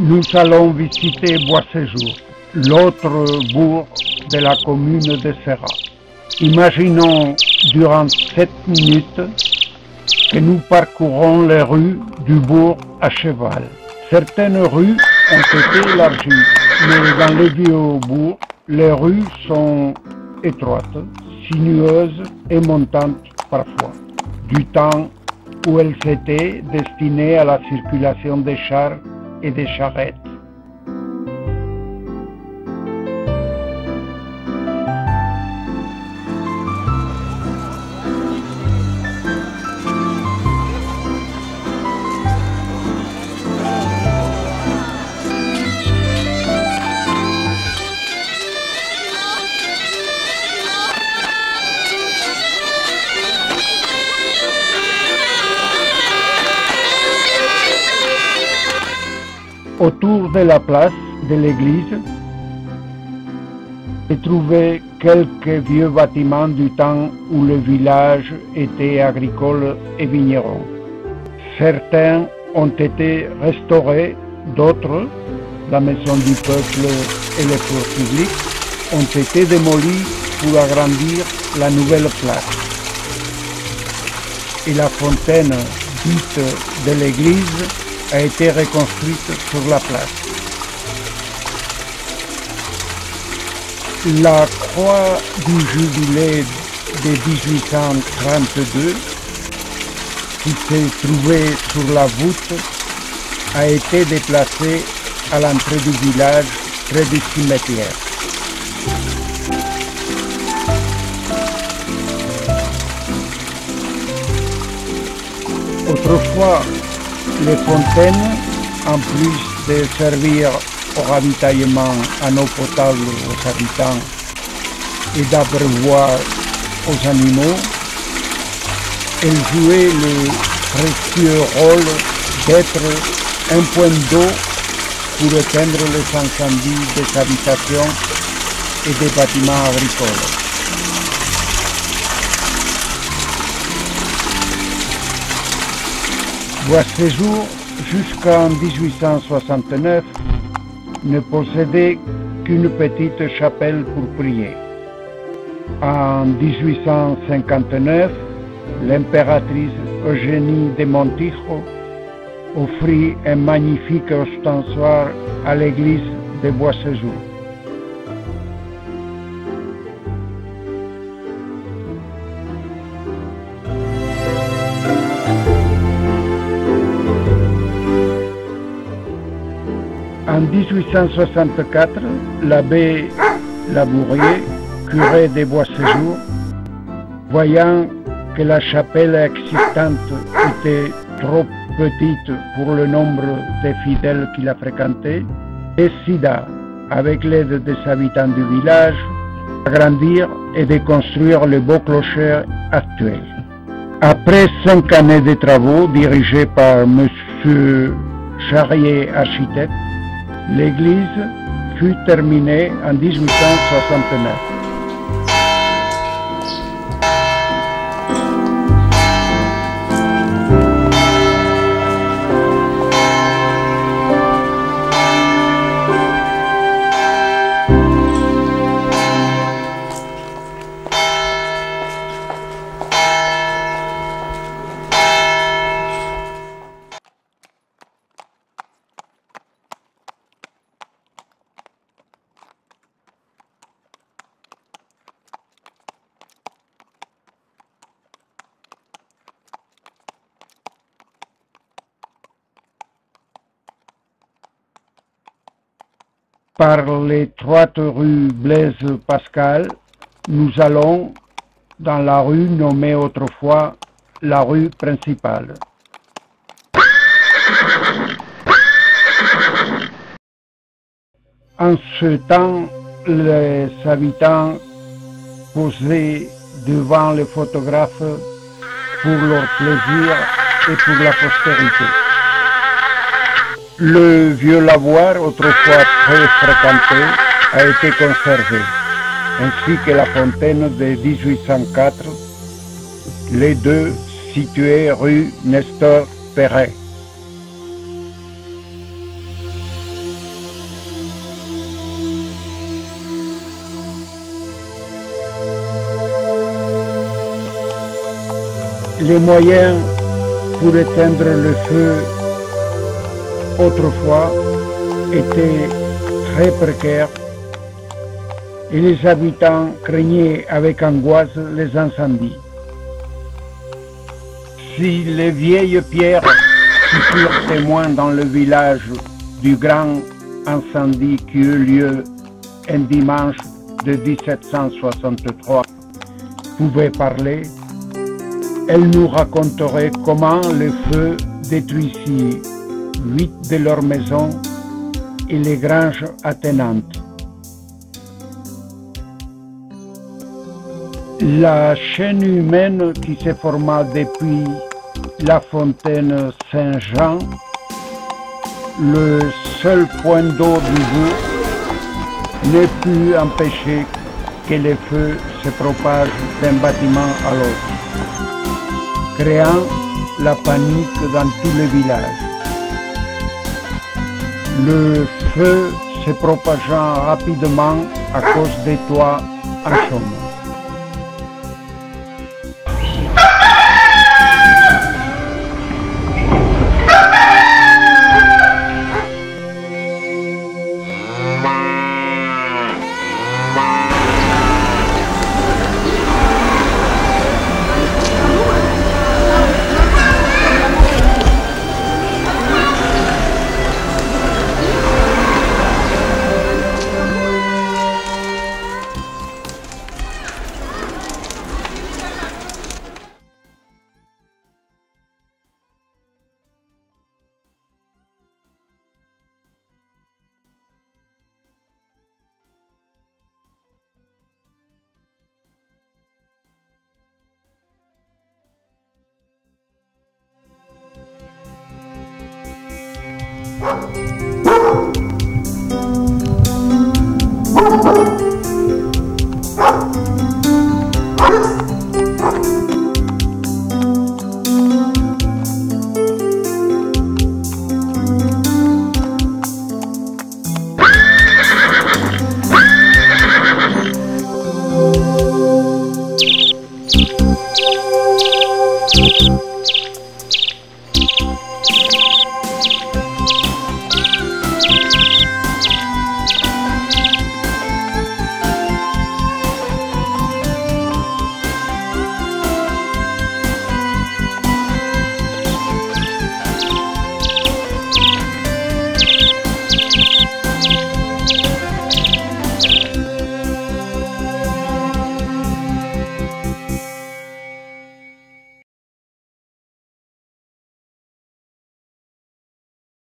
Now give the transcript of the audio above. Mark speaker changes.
Speaker 1: Nous allons visiter Boisséjour, l'autre bourg de la commune de Serrat. Imaginons durant 7 minutes que nous parcourons les rues du bourg à cheval. Certaines rues ont été élargies, mais dans le vieux bourg, les rues sont étroites, sinueuses et montantes parfois, du temps où elles étaient destinées à la circulation des chars et des charrettes. Autour de la place de l'église, j'ai trouvé quelques vieux bâtiments du temps où le village était agricole et vigneron. Certains ont été restaurés, d'autres, la maison du peuple et les fleurs publiques, ont été démolis pour agrandir la nouvelle place. Et la fontaine dite de l'église a été reconstruite sur la place. La croix du jubilé de 1832, qui s'est trouvée sur la voûte, a été déplacée à l'entrée du village, près du cimetière. Autrefois, les fontaines, en plus de servir au ravitaillement en eau potable aux habitants et d'abreuvoir aux animaux, elles jouaient le précieux rôle d'être un point d'eau pour éteindre les incendies des habitations et des bâtiments agricoles. Boisséjour, jusqu'en 1869, ne possédait qu'une petite chapelle pour prier. En 1859, l'impératrice Eugénie de Montijo offrit un magnifique ostensoir à l'église de Boisséjour. En 1864, l'abbé Labourier, curé de Boisséjour, voyant que la chapelle existante était trop petite pour le nombre de fidèles qui la fréquentaient, décida, avec l'aide des habitants du village, d'agrandir et de construire le beau clocher actuel. Après 5 années de travaux dirigés par M. Charrier, architecte, l'église fut terminée en 1869. Par l'étroite rue Blaise Pascal, nous allons dans la rue nommée autrefois la rue principale. En ce temps, les habitants posaient devant les photographes pour leur plaisir et pour la postérité. Le vieux lavoir, autrefois très fréquenté, a été conservé, ainsi que la fontaine de 1804, les deux situés rue Nestor Perret. Les moyens pour éteindre le feu autrefois étaient très précaires et les habitants craignaient avec angoisse les incendies. Si les vieilles pierres qui furent témoins dans le village du grand incendie qui eut lieu un dimanche de 1763 pouvaient parler, elles nous raconteraient comment le feu détruisit 8 de leurs maisons et les granges attenantes. La chaîne humaine qui se forma depuis la fontaine Saint-Jean, le seul point d'eau du jour, ne put empêcher que le feu se propage d'un bâtiment à l'autre, créant la panique dans tout le village. Le feu se propageant rapidement à cause des toits en chaume.
Speaker 2: Woo!